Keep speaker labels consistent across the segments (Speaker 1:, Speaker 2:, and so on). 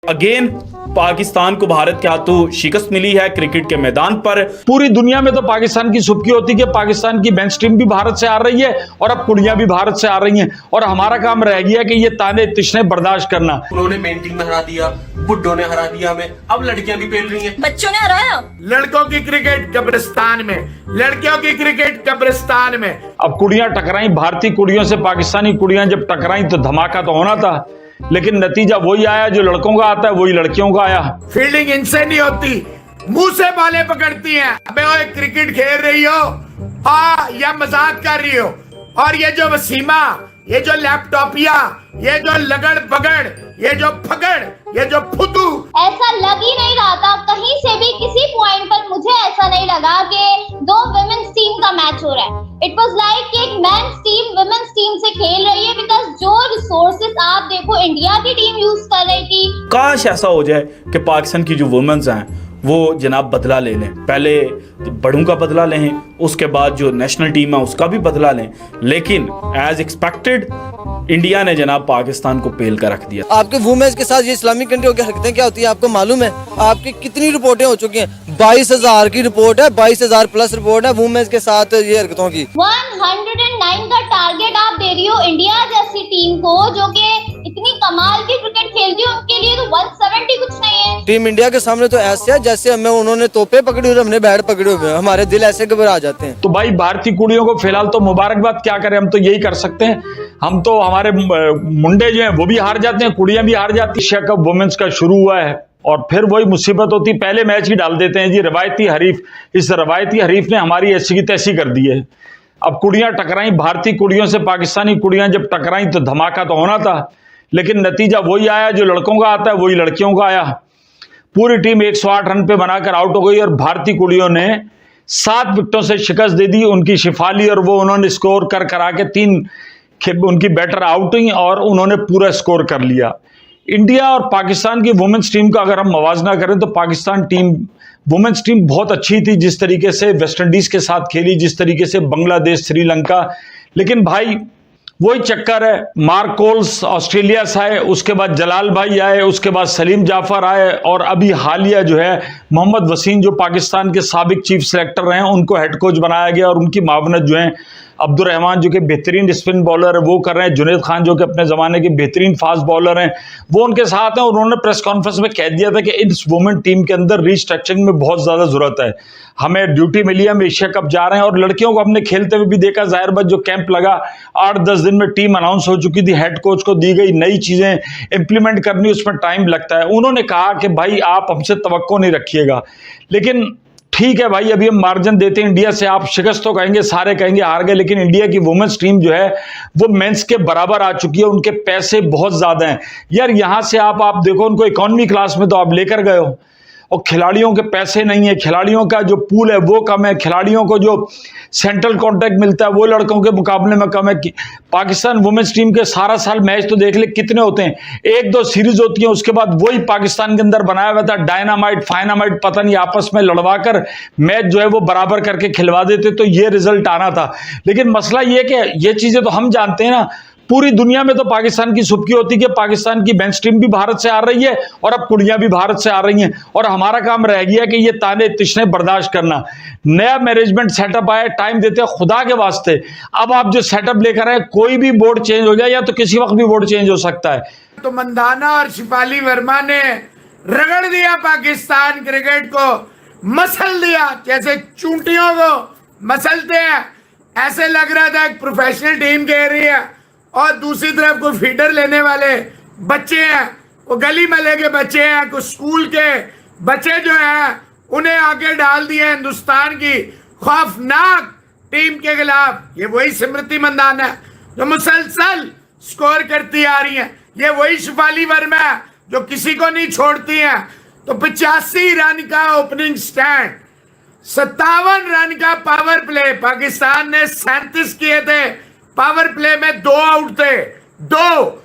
Speaker 1: Again Pakistan को भारत के हाथों शिकस्त मिली है क्रिकेट के मैदान पर।
Speaker 2: पूरी दुनिया में तो पाकिस्तान की सुबकी होती है कि पाकिस्तान की मेंस टीम भी भारत से आ रही है और अब कुड़ियां भी भारत से आ रही हैं और हमारा काम रह गया कि ये ताने तिश्ने बर्दाश्त करना।
Speaker 3: उन्होंने मेन टीम में हरा दिया, बुड्ढों ने हरा दिया हमें, अब लड़कियां भी पेल रही हैं।
Speaker 4: बच्चों ने हराया।
Speaker 5: लड़कों की क्रिकेट कब्रिस्तान में, लड़कियों की क्रिकेट कब्रिस्तान में।
Speaker 2: अब कुड़ियां टकराई, भारतीय कुड़ियों से पाकिस्तानी कुड़ियां जब टकराई तो धमाका तो होना था, लेकिन नतीजा वही आया जो लड़कों का आता है वही लड़कियों का आया।
Speaker 5: फील्डिंग इनसे नहीं होती, मुंह से बालें पकड़ती हैं। अबे ओए क्रिकेट खेल रही हो या मजाक कर रही हो? और ये जो वसीमा, ये जो लैपटॉपिया, ये जो लगड़ पगड़, ये जो फगड़, ये जो फुदू,
Speaker 6: ऐसा लग ही नहीं रहा था कहीं से भी किसी पॉइंट पर। मुझे ऐसा नहीं लगा कि दो विमेन्स टीम का मैच हो रहा है। इट वाज लाइक कि एक मेंस टीम विमेन्स टीम से खेल रही है, बिकॉज जो रिसोर्सेज आप देखो इंडिया की टीम यूज कर रही थी।
Speaker 1: काश ऐसा हो जाए कि पाकिस्तान की जो वुमेन्स हैं वो जनाब बदला ले लें, पहले बड़ों का बदला लें, उसके बाद जो नेशनल टीम है उसका भी बदला लें, लेकिन एज एक्सपेक्टेड इंडिया ने जनाब पाकिस्तान को पेल कर रख दिया।
Speaker 7: आपके वुमेन्स के साथ ये इस्लामिक कंट्री की हरकतें क्या होती है आपको मालूम है? आपकी कितनी रिपोर्टें हो चुकी हैं? 22,000 की रिपोर्ट है, 22,000 प्लस रिपोर्ट है वुमेन्स के साथ ये हरकतों की।
Speaker 6: 109 का टारगेट आप दे रही हो इंडिया जैसी टीम को जो कि इतनी कमाल की क्रिकेट खेलती है, उनके लिए तो 170 कुछ नहीं है।
Speaker 7: टीम इंडिया के सामने तो ऐसे है जैसे हमें उन्होंने तोपे पकड़ी और हमने बैट पकड़े हुए, हमारे दिल ऐसे घबरा जाते हैं।
Speaker 2: तो भाई भारतीय कुड़ियों को फिलहाल तो मुबारकबाद, क्या करें, हम तो यही कर सकते हैं। हम तो हमारे मुंडे जो हैं वो भी हार जाते हैं, कुड़ियां भी हार जाती हैं। एशिया कप वुमेन्स का शुरू हुआ है और फिर वही मुसीबत होती, पहले मैच ही डाल देते हैं जी रवायती हरीफ। इस रवायती हरीफ ने हमारी ऐसी की तैसी कर दी है। अब कुड़ियां टकराई, भारतीय कुड़ियों से पाकिस्तानी कुड़ियां जब टकराई तो धमाका तो होना था, लेकिन नतीजा वही आया जो लड़कों का आता है वही लड़कियों का आया। पूरी टीम 108 रन पे बनाकर आउट हो गई और भारतीय कुड़ियों ने 7 विकेटों से शिकस्त दे दी उनकी शिफाली, और वो उन्होंने स्कोर कर करा के 3 उनकी बैटर आउट हुई और उन्होंने पूरा स्कोर कर लिया। इंडिया और पाकिस्तान की वुमेन्स टीम का अगर हम मवाजना करें तो पाकिस्तान टीम वुमेन्स टीम बहुत अच्छी थी, जिस तरीके से वेस्ट इंडीज के साथ खेली, जिस तरीके से बांग्लादेश, श्रीलंका। लेकिन भाई वही चक्कर है, मार्क कोल्स ऑस्ट्रेलिया से आए, उसके बाद जलाल भाई आए, उसके बाद सलीम जाफर आए, और अभी हालिया जो है मोहम्मद वसीम जो पाकिस्तान के साबिक चीफ सेलेक्टर रहे हैं उनको हेड कोच बनाया गया, और उनकी मावनत जो है अब्दुल रहमान जो कि बेहतरीन स्पिन बॉलर है वो कर रहे हैं, जुनैद खान जो कि अपने ज़माने के बेहतरीन फास्ट बॉलर हैं वो उनके साथ हैं। और उन्होंने प्रेस कॉन्फ्रेंस में कह दिया था कि इस वुमेन टीम के अंदर रीस्ट्रक्चरिंग में बहुत ज़्यादा ज़रूरत है, हमें ड्यूटी मिली है, हम एशिया कप जा रहे हैं। और लड़कियों को हमने खेलते हुए भी देखा, जाहिर बात जो कैंप लगा 8-10 दिन में टीम अनाउंस हो चुकी थी, हेड कोच को दी गई, नई चीज़ें इंप्लीमेंट करनी उसमें टाइम लगता है। उन्होंने कहा कि भाई आप हमसे तवक्को नहीं रखिएगा, लेकिन ठीक है भाई अभी हम मार्जिन देते हैं इंडिया से, आप शिकस्त तो कहेंगे, सारे कहेंगे हार गए, लेकिन इंडिया की वुमेन्स टीम जो है वो मेंस के बराबर आ चुकी है, उनके पैसे बहुत ज्यादा हैं यार। यहां से आप देखो उनको इकोनॉमी क्लास में तो आप लेकर गए हो, और खिलाड़ियों के पैसे नहीं है, खिलाड़ियों का जो पूल है वो कम है, खिलाड़ियों को जो सेंट्रल कॉन्ट्रैक्ट मिलता है वो लड़कों के मुकाबले में कम है। पाकिस्तान वुमेन्स टीम के सारा साल मैच तो देख ले कितने होते हैं, 1-2 सीरीज होती है, उसके बाद वही पाकिस्तान के अंदर बनाया हुआ था डायनामाइट फाइनामाइट पता नहीं आपस में लड़वा कर मैच जो है वो बराबर करके खिलवा देते तो ये रिजल्ट आना था। लेकिन मसला ये कि ये चीजें तो हम जानते हैं ना, पूरी दुनिया में तो पाकिस्तान की सुबकी होती है कि पाकिस्तान की मेंस टीम भी भारत से आ रही है और अब कुड़ियां भी भारत से आ रही हैं, और हमारा काम रह गया कि ये ताने तिश्ने बर्दाश्त करना। नया मैनेजमेंट सेटअप आया, टाइम देते हैं खुदा के वास्ते। अब आप जो सेटअप लेकर आए, कोई भी बोर्ड चेंज हो जाए या तो किसी वक्त भी बोर्ड चेंज हो सकता है।
Speaker 5: तो मंदाना और शिफाली वर्मा ने रगड़ दिया पाकिस्तान क्रिकेट को, मसल दिया जैसे चूंटियों को मसलते हैं। ऐसे लग रहा था एक प्रोफेशनल टीम खेल रही है और दूसरी तरफ कोई फीडर लेने वाले बच्चे हैं, वो गली महल्ले के बच्चे हैं, कुछ स्कूल के बच्चे जो हैं उन्हें आगे डाल दिया हिंदुस्तान की खौफनाक टीम के खिलाफ। ये वही स्मृति मंदाना है जो मुसलसल स्कोर करती आ रही है, ये वही शिफाली वर्मा है जो किसी को नहीं छोड़ती है। तो 85 रन का ओपनिंग स्टैंड, 57 रन का पावर प्ले, पाकिस्तान ने 37 किए थे, पावर प्ले में 2 आउट थे, 2।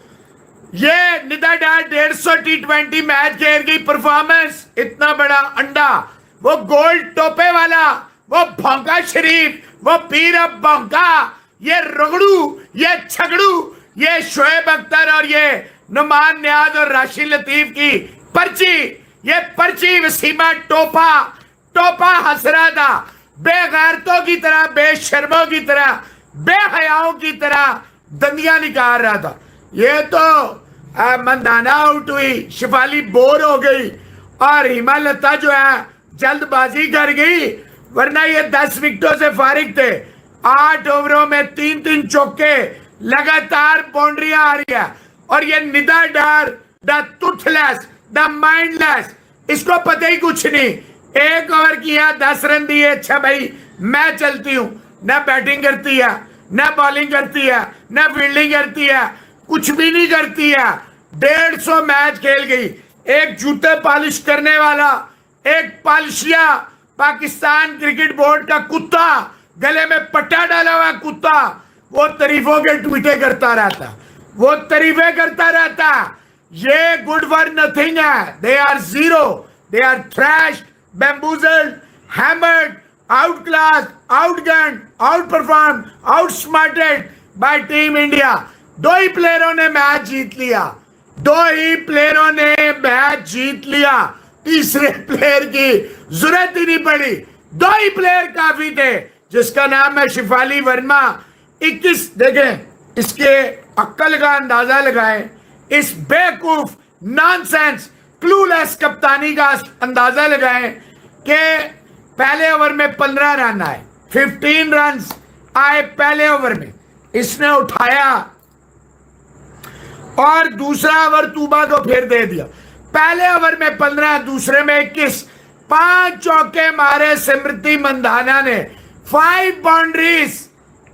Speaker 5: ये निदा डार 150 T20 मैच खेल गई परफॉर्मेंस, इतना बड़ा अंडा, वो गोल्ड टोपे वाला, वो भौंका शरीफ, वो पीर अब भौंका, ये रगड़ू, ये छगड़ू, ये शोएब अख्तर और ये नुमान नियाज और राशिद लतीफ की पर्ची, ये पर्ची वसीमा टोपा हंस रहा था, बेगैरतों की तरह, बेशर्मों की तरह, बेहयाओं की तरह दंदियां निकाल रहा था। ये तो मंदाना आउट हुई, शिफाली बोर हो गई और हिमालता जो है जल्दबाजी कर गई, वरना ये 10 विकेटों से फारिग थे। 8 ओवरों में 3-3 चौके, लगातार बाउंड्रियां आ रही है और ये निदा डार, द टूथलेस, द माइंडलेस, इसको पता ही कुछ नहीं। 1 ओवर किया, 10 रन दिए, अच्छा भाई मैं चलती हूं। न बैटिंग करती है, न बॉलिंग करती है, न फील्डिंग करती है, कुछ भी नहीं करती है। 150 मैच खेल गई। एक जूते पॉलिश करने वाला, एक पालिशिया पाकिस्तान क्रिकेट बोर्ड का कुत्ता, गले में पट्टा डाला हुआ कुत्ता, वो तारीफों के ट्वीटे करता रहता, वो तारीफें करता रहता। ये गुड फॉर नथिंग है। They are zero, they are thrashed, bamboozled, hammered, outclassed, outgunned, outperformed, outsmarted by team India. 2 ही प्लेयरों ने मैच जीत लिया, 2 ही प्लेयरों ने मैच जीत लिया, तीसरे प्लेयर की जरूरत ही नहीं पड़ी। 2 ही प्लेयर काफी थे, जिसका नाम है शिफाली वर्मा। 21 देखें, इसके अक्ल का अंदाजा लगाएं, इस बेवकूफ नॉनसेंस क्लूलेस कप्तानी का अंदाजा लगाएं कि पहले ओवर में 15 रन आए, 15 रन आए पहले ओवर में, इसने उठाया और दूसरा ओवर तूबा को फिर दे दिया। पहले ओवर में 15, दूसरे में 21, 5 चौके मारे स्मृति मंधाना ने। 5 boundaries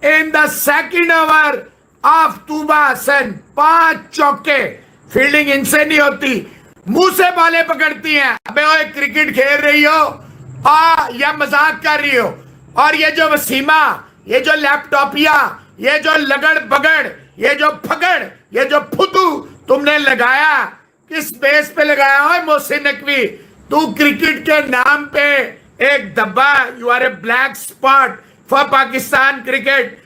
Speaker 5: in the second over of Tuba Hassan, 5 चौके। फील्डिंग इनसे नहीं होती, मुंह से बॉलें पकड़ती हैं। अबे ओए क्रिकेट खेल रही हो या मजाक कर रही हो? और ये जो वसीमा, ये जो लैपटॉपिया, ये जो लगड़ बगड़, ये जो फगड़, ये जो फुदू तुमने लगाया, किस बेस पे लगाया हो मोहसिन नकवी? तू क्रिकेट के नाम पे एक धब्बा, you are a black spot for Pakistan cricket.